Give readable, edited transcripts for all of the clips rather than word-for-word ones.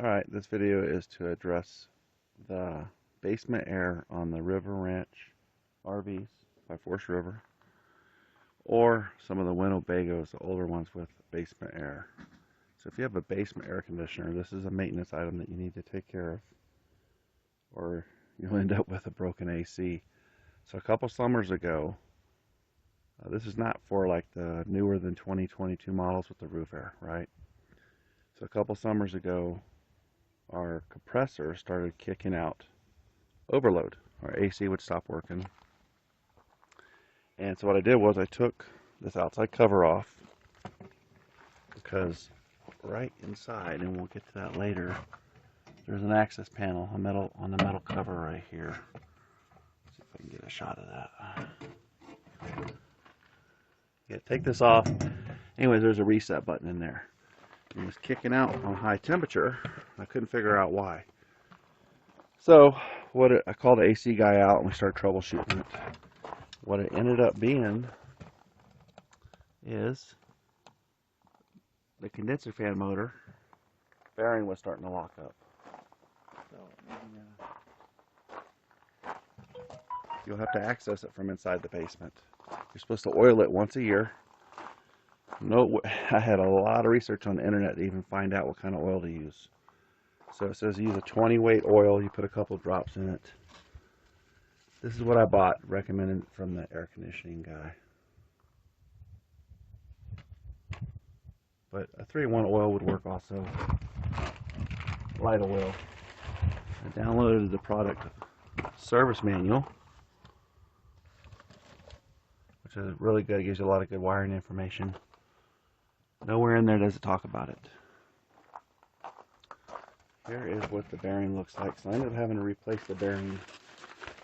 Alright, this video is to address the basement air on the River Ranch RVs by Forest River, or some of the Winnebagos, the older ones with basement air. So if you have a basement air conditioner, this is a maintenance item that you need to take care of, or you'll end up with a broken AC. So a couple summers ago, this is not for like the newer than 2022 models with the roof air, right? So a couple summers ago, our compressor started kicking out overload. Our AC would stop working. And so what I did was I took this outside cover off, because right inside, and we'll get to that later, there's an access panel, on the metal cover right here. Let's see if I can get a shot of that. Yeah, take this off. Anyways, there's a reset button in there. It was kicking out on high temperature. I couldn't figure out why. So I called the AC guy out and we started troubleshooting it. What it ended up being is the condenser fan motor bearing was starting to lock up. So you'll have to access it from inside the basement. You're supposed to oil it once a year. No, I had a lot of research on the internet to even find out what kind of oil to use. So it says use a 20 weight oil. You put a couple drops in it. This is what I bought, recommended from the air conditioning guy. But a 3-in-1 oil would work also. Light oil. I downloaded the product service manual, which is really good. It gives you a lot of good wiring information. Nowhere in there does it talk about it. Here is what the bearing looks like. So I ended up having to replace the bearing.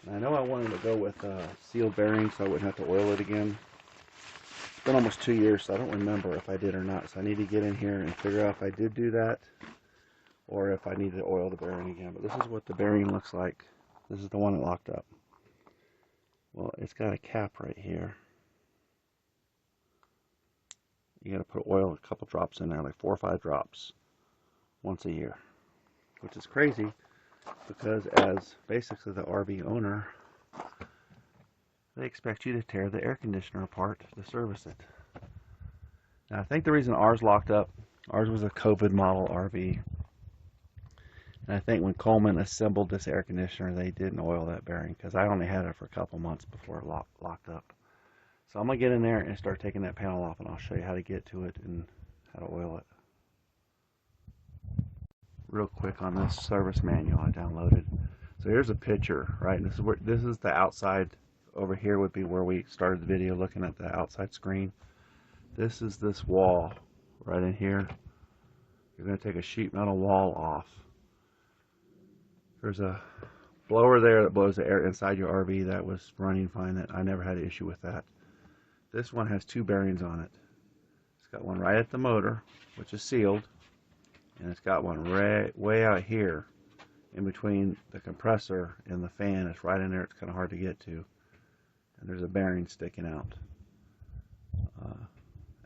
And I know I wanted to go with a sealed bearing so I wouldn't have to oil it again. It's been almost 2 years, so I don't remember if I did or not. So I need to get in here and figure out if I did do that, or if I need to oil the bearing again. But this is what the bearing looks like. This is the one that locked up. Well, it's got a cap right here. You got to put oil, a couple drops in there, like 4 or 5 drops once a year, which is crazy because as basically the RV owner, they expect you to tear the air conditioner apart to service it. Now I think the reason ours locked up, ours was a COVID model RV, and I think when Coleman assembled this air conditioner, they didn't oil that bearing, because I only had it for a couple months before it locked up. So I'm going to get in there and start taking that panel off, and I'll show you how to get to it and how to oil it. Real quick on this service manual I downloaded. So here's a picture, right? This is the outside. Over here would be where we started the video, looking at the outside screen. This is this wall right in here. You're going to take a sheet metal wall off. There's a blower there that blows the air inside your RV that was running fine. That I never had an issue with that. This one has 2 bearings on it. It's got one right at the motor, which is sealed, and it's got one way out here in between the compressor and the fan. It's right in there. It's kind of hard to get to, and there's a bearing sticking out,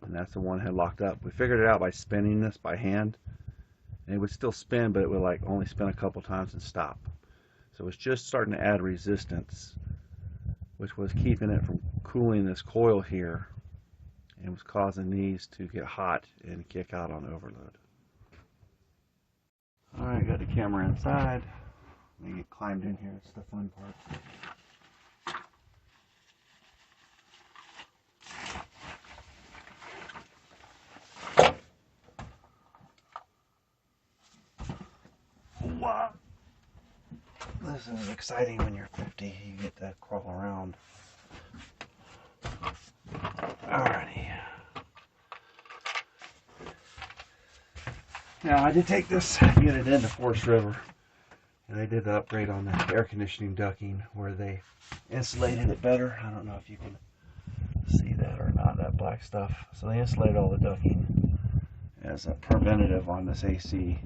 and that's the one that had locked up. We figured it out by spinning this by hand, and it would still spin, but it would like only spin a couple times and stop. So it's just starting to add resistance, which was keeping it from cooling this coil here, and was causing these to get hot and kick out on overload. Alright, got the camera inside. Let me get climbed in here, it's the fun part. Wow. This is exciting when you're 50, you get to crawl around. Alrighty. Now I did take this unit into Forest River, and they did the upgrade on the air conditioning ducting where they insulated it better. I don't know if you can see that or not, that black stuff. So they insulated all the ducting as a preventative on this AC.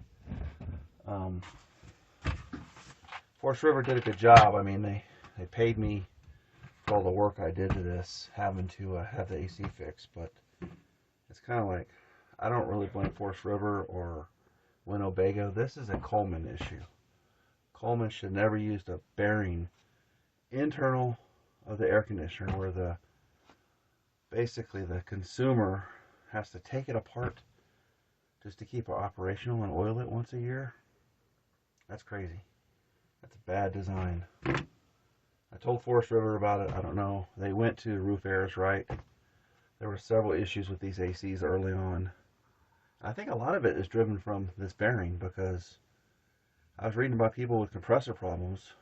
Forest River did a good job. I mean, they paid me for all the work I did to this, having to have the AC fixed, but it's kind of like, I don't really blame Forest River or Winnebago. This is a Coleman issue. Coleman should never use the bearing internal of the air conditioner where basically the consumer has to take it apart just to keep it operational and oil it once a year. That's crazy. That's a bad design. I told Forest River about it. I don't know. They went to roof errors, right? There were several issues with these ACs early on. I think a lot of it is driven from this bearing, because I was reading about people with compressor problems.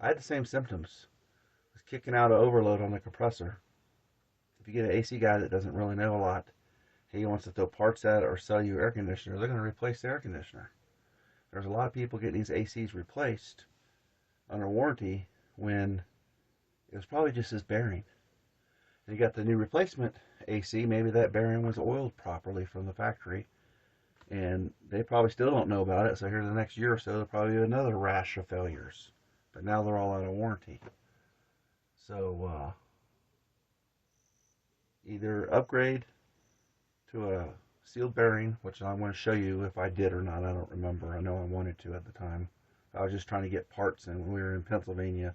I had the same symptoms. I was kicking out an overload on the compressor. If you get an AC guy that doesn't really know a lot, he wants to throw parts at it or sell you an air conditioner, they're going to replace the air conditioner. There's a lot of people getting these ACs replaced under warranty when it was probably just this bearing. And you got the new replacement AC, maybe that bearing was oiled properly from the factory, and they probably still don't know about it, so here in the next year or so there'll probably be another rash of failures. But now they're all out of warranty. So either upgrade to a sealed bearing, which I'm going to show you if I did or not. I don't remember. I know I wanted to at the time. I was just trying to get parts, and we were in Pennsylvania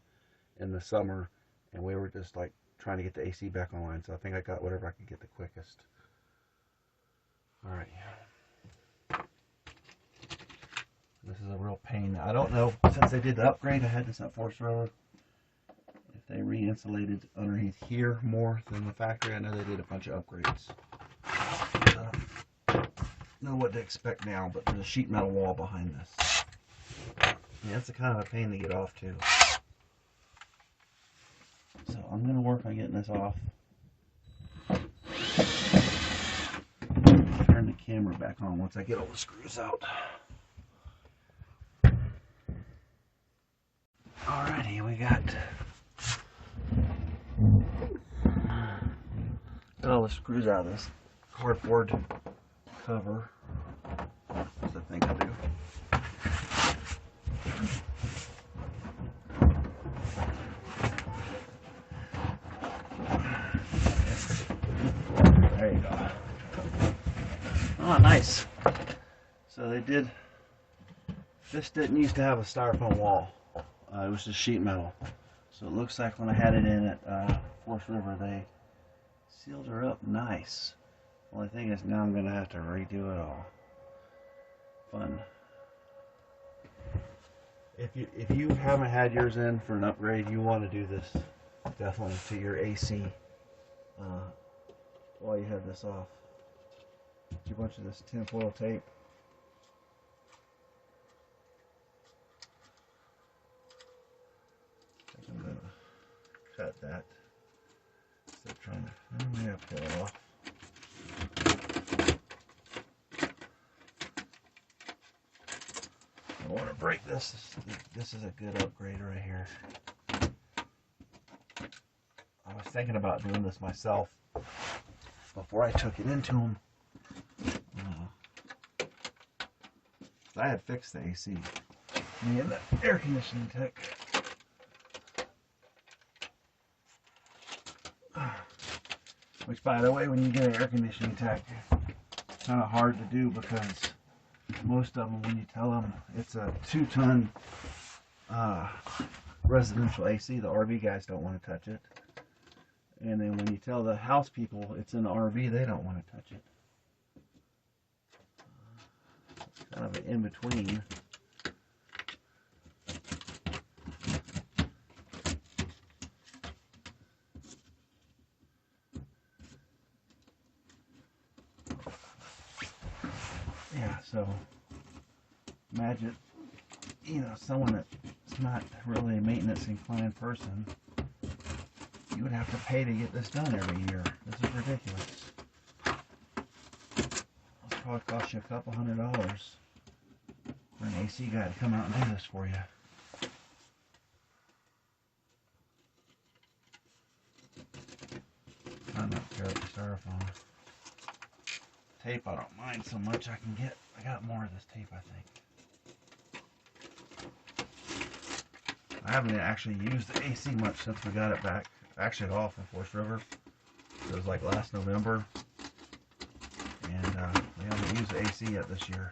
in the summer, and we were just like trying to get the AC back online, so I think I got whatever I could get the quickest. Alright. This is a real pain. I don't know, since they did the upgrade, I had this at Forest River, if they re-insulated underneath here more than the factory. I know they did a bunch of upgrades. I don't know what to expect now, but there's a sheet metal wall behind this. Yeah, it's a kind of a pain to get off too. So I'm going to work on getting this off. Turn the camera back on once I get all the screws out. Alrighty, we got all the screws out of this cardboard cover. That's I think I do. There you go. Oh, nice. So they did, this didn't used to have a styrofoam wall. It was just sheet metal. So it looks like when I had it in at Forest River, they sealed her up nice. Only thing is now I'm going to have to redo it all. Fun. If you haven't had yours in for an upgrade, you want to do this definitely to your AC while you have this off. Get a bunch of this tinfoil tape. I'm going to cut that. Instead of trying to, I'm going to pull it off. I want to break this. This is a good upgrade right here. I was thinking about doing this myself before I took it into them. I had fixed the AC. Me and the air conditioning tech. Which, by the way, when you get an air conditioning tech, it's kind of hard to do, because most of them, when you tell them it's a 2-ton residential AC, the RV guys don't want to touch it. And then when you tell the house people it's in the RV, they don't want to touch it. It's kind of an in-between. Yeah, so imagine, you know, someone that's not really a maintenance inclined person, you would have to pay to get this done every year. This is ridiculous. It'll probably cost you a couple $100 for an AC guy to come out and do this for you. I'm not care about the styrofoam. Tape I don't mind so much. I got more of this tape, I think. I haven't actually used the AC much since we got it back. Actually, off from Forest River. It was like last November, and we haven't used the AC yet this year.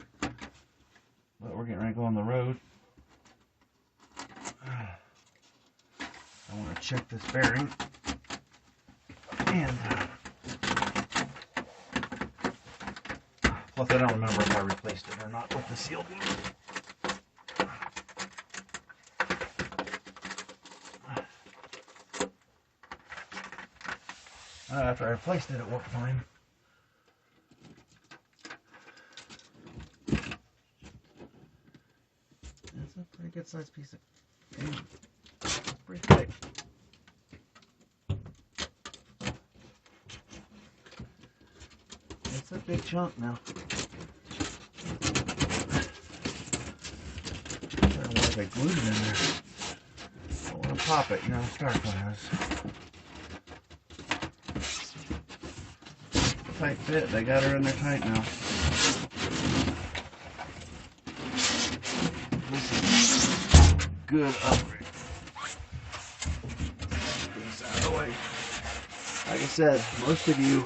but we're getting ready to go on the road. I want to check this bearing, and plus I don't remember if I replaced it or not with the sealed one. After I replaced it, it worked fine. That's a pretty good sized piece of game. It's pretty thick. It's a big chunk now. I don't know why they glued it in there. I don't want to pop it, you know, star plans. Tight fit, they got her in there tight now. This is good upgrade. Get this out of the way. Like I said, most of you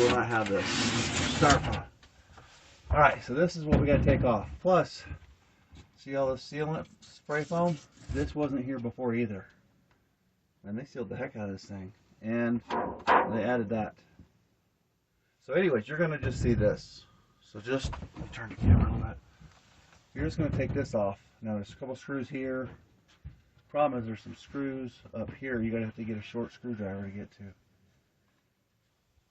will not have this. Start on. Alright, so this is what we gotta take off. Plus, see all this sealant spray foam? This wasn't here before either. And they sealed the heck out of this thing. And they added that. So anyways, you're gonna just see this. So just, let me turn the camera a little bit. You're just gonna take this off. Now there's a couple screws here. Problem is there's some screws up here you're gonna have to get a short screwdriver to get to.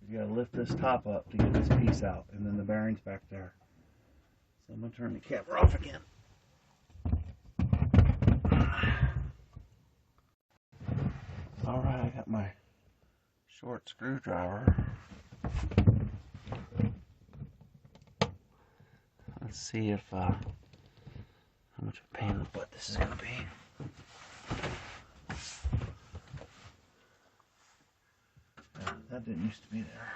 You gotta lift this top up to get this piece out, and then the bearing's back there. So I'm gonna turn the camera off again. Alright, I got my short screwdriver. Let's see if how much of a pain in the butt this is gonna be. That didn't used to be there.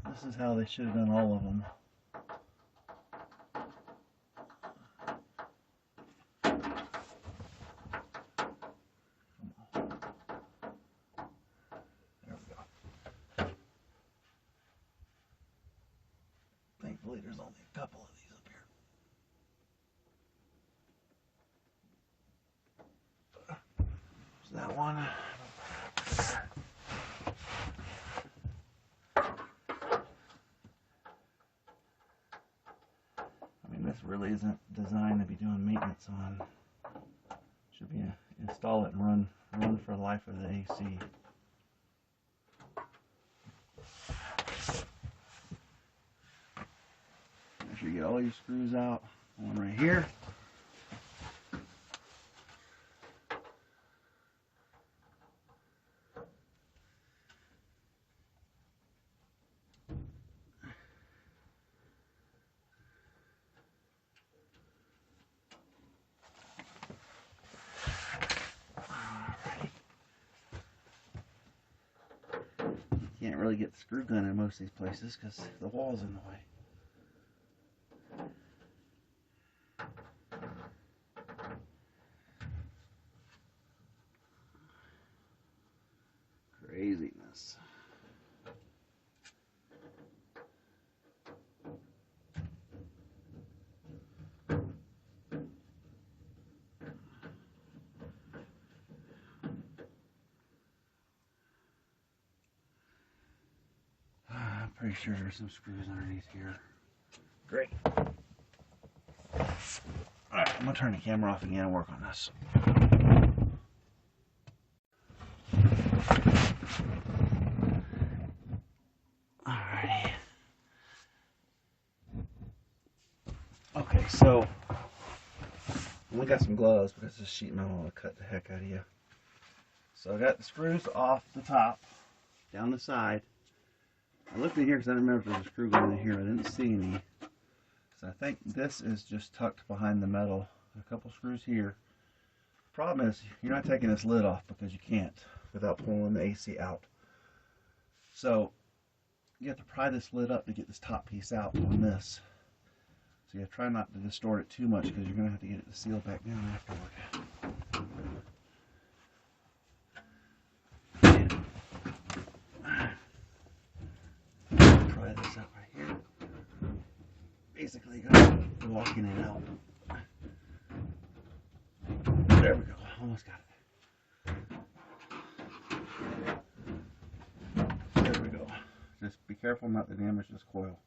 This is how they should have done all of them. Thankfully, there's only a couple of these up here. There's that one. I mean, this really isn't designed to be doing maintenance on. Should be install it and run for the life of the AC. Make sure you get all your screws out. One right here. You can't really get the screw gun in most of these places because the wall's in the way. Craziness. I'm pretty sure there's some screws underneath here. Great. Alright, I'm going to turn the camera off again and work on this. Alrighty. Okay, so we got some gloves because this sheet metal will cut the heck out of you. So I got the screws off the top, down the side. I looked in here because I didn't remember if there was a screw going in here. I didn't see any. So I think this is just tucked behind the metal. A couple screws here. Problem is, you're not taking this lid off because you can't without pulling the AC out. So you have to pry this lid up to get this top piece out on this. So you try not to distort it too much because you're going to have to get it sealed back down afterward. pry this out right here. Basically, got walking it out. There we go. Almost got it. There we go. Just be careful not to damage this coil.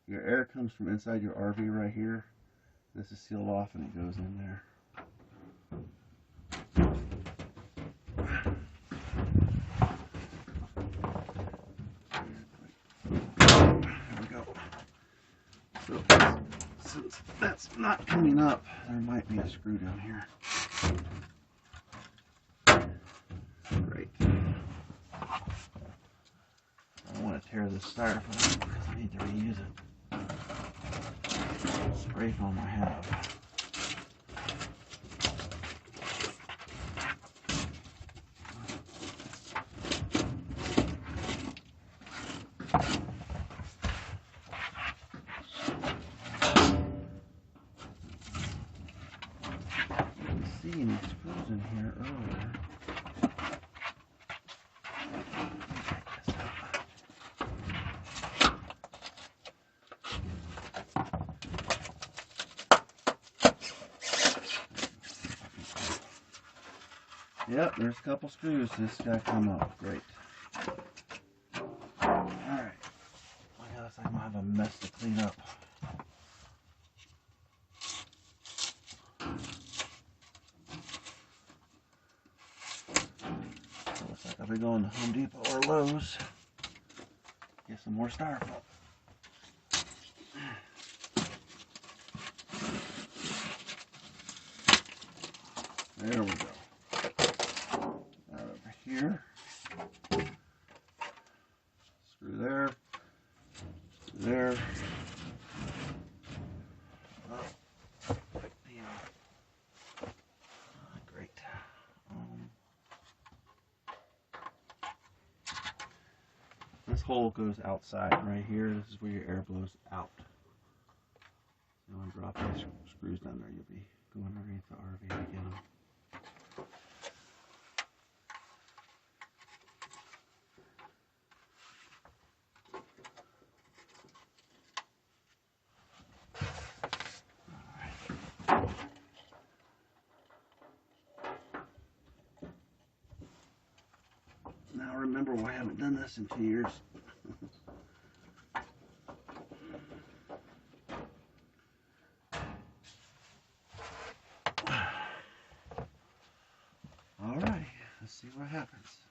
Your air comes from inside your RV right here. This is sealed off and it goes in there. There we go. So, since that's not coming up, there might be a screw down here. Great. I don't want to tear this styrofoam because I need to reuse it. Spray foam I have. See any screws in here earlier. Yep, there's a couple screws. This guy come up. Great. Alright. I guess I'm gonna have a mess to clean up. Looks like I'll be going to Home Depot or Lowe's. Get some more styrofoam. There we go. Over here. Screw there. Screw there. Oh. Great. This hole goes outside right here. This is where your air blows out. You want to drop these screws down there, you'll be going underneath the RV to get them. Now remember why I haven't done this in 2 years. Alright, let's see what happens.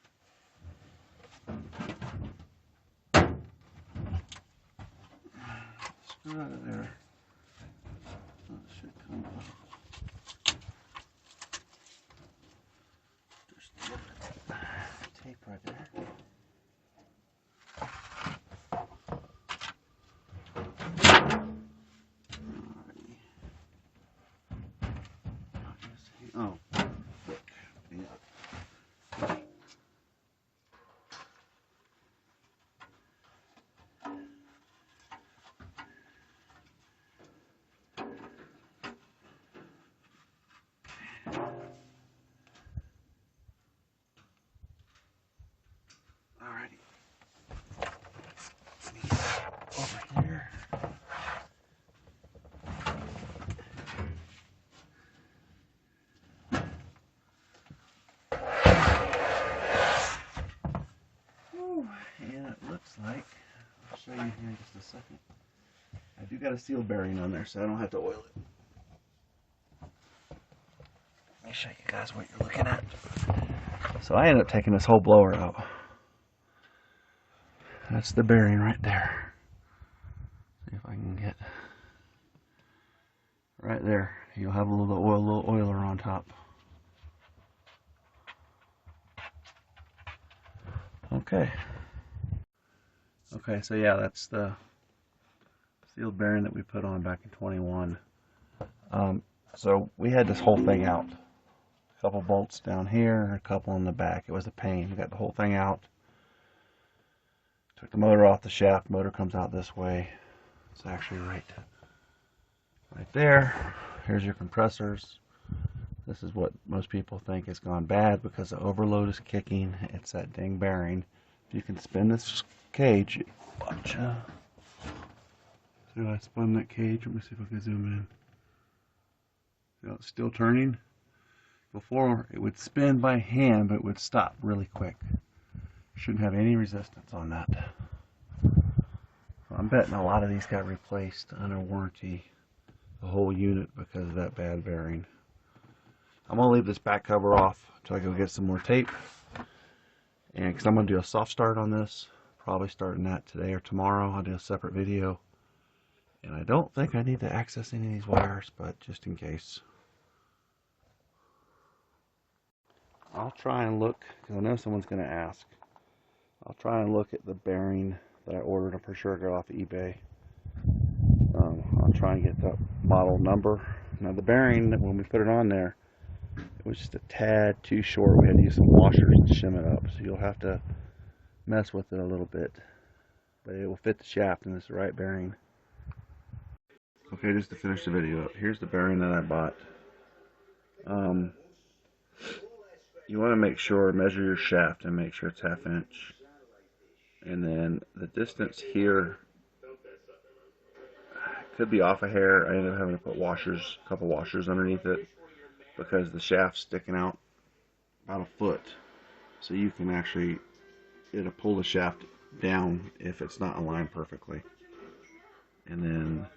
Screw out of there. Oh, it should come off. Tape right there. Oh, look. Yeah. Alrighty. Over here. Whew. And it looks like, I'll show you here in just a second. I do got a seal bearing on there, so I don't have to oil it. Let me show you guys what you're looking at. So I ended up taking this whole blower out. That's the bearing right there. See if I can get right there. You'll have a little oiler on top. Okay. Okay, so yeah, that's the sealed bearing that we put on back in 21. So we had this whole thing out. A couple bolts down here, a couple in the back. It was a pain. We got the whole thing out. Took the motor off the shaft. Motor comes out this way. It's actually right there. Here's your compressors. This is what most people think has gone bad because the overload is kicking. It's that dang bearing. If you can spin this cage, watch. See how I spun that cage? Let me see if I can zoom in. See how it's still turning? Before it would spin by hand, but it would stop really quick. Shouldn't have any resistance on that. So I'm betting a lot of these got replaced under warranty, the whole unit, because of that bad bearing. I'm gonna leave this back cover off until I go get some more tape, and because I'm gonna do a soft start on this, probably starting that today or tomorrow. I'll do a separate video, and I don't think I need to access any of these wires, but just in case. I'll try and look, because I know someone's going to ask. I'll try and look at the bearing that I ordered. I'm for sure got off of eBay. I'll try and get the model number. Now the bearing, when we put it on there, it was just a tad too short. We had to use some washers to shim it up, so you'll have to mess with it a little bit. But it will fit the shaft, and it's the right bearing. Okay, just to finish the video up, here's the bearing that I bought. You want to make sure, measure your shaft and make sure it's 1/2 inch. And then the distance here could be off a hair. I ended up having to put washers, a couple washers underneath it, because the shaft's sticking out about 1 foot. So you can actually, it'll pull the shaft down if it's not aligned perfectly. And then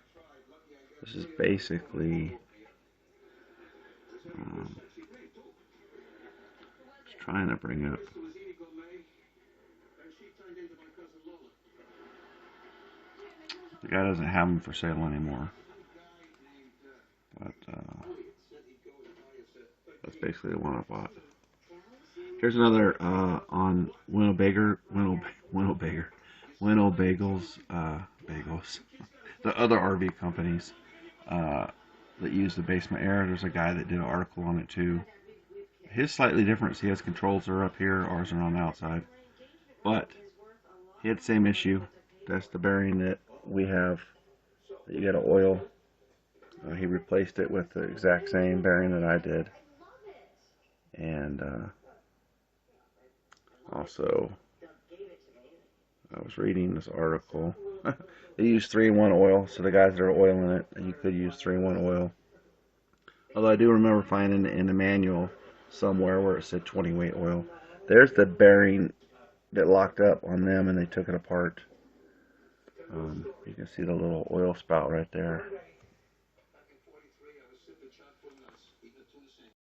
this is basically just trying to bring up. The guy doesn't have them for sale anymore, but that's basically the one I bought. Here's another on Winnebago bagels. The other RV companies that use the basement air. There's a guy that did an article on it too. His slightly different. He has controls that are up here. Ours are on the outside. But he had the same issue. That's the bearing that we have, that you got to oil. He replaced it with the exact same bearing that I did. And also, I was reading this article. They use 3-in-1 oil, so the guys that are oiling it, you could use 3-in-1 oil. Although I do remember finding in the manual somewhere where it said 20 weight oil. There's the bearing that locked up on them, and they took it apart. You can see the little oil spout right there.